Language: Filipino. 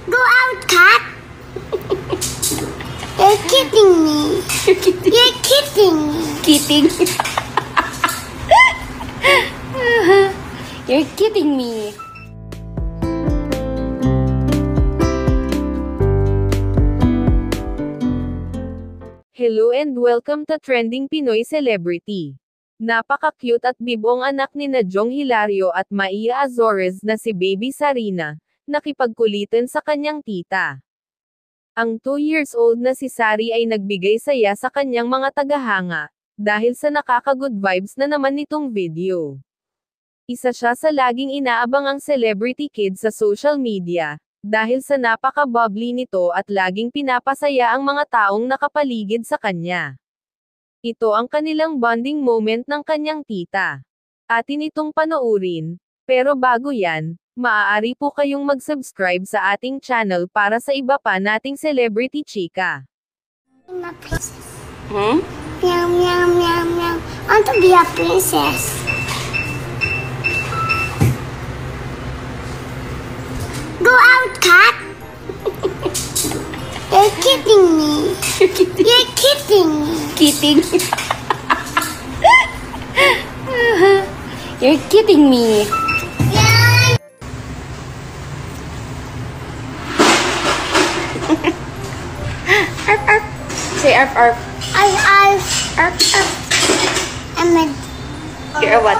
Go out, cat! You're kidding me. You're kidding me. Kidding. You're kidding me. Hello and welcome to Trending Pinoy Celebrity. Napaka-cute at bibong anak ni Jong Hilario at Maia Azores na si Baby Sarina, nakipagkulitan sa kanyang tita. Ang 2 years old na si Sari ay nagbigay saya sa kanyang mga tagahanga, dahil sa nakaka-good vibes na naman nitong video. Isa siya sa laging inaabang ang celebrity kid sa social media, dahil sa napaka-bubbly nito at laging pinapasaya ang mga taong nakapaligid sa kanya. Ito ang kanilang bonding moment ng kanyang tita. Atin itong panoorin, pero bago yan, maaari po kayong mag-subscribe sa ating channel para sa iba pa nating celebrity chika. I'm a princess. Meow, meow, meow, meow. I want to be a princess. Go out, cat! You're kidding me. You're kidding me. Kidding. You're kidding me. Arf, arf. Say arf, arf. Arf, arf, arf. I'm a... You're a what?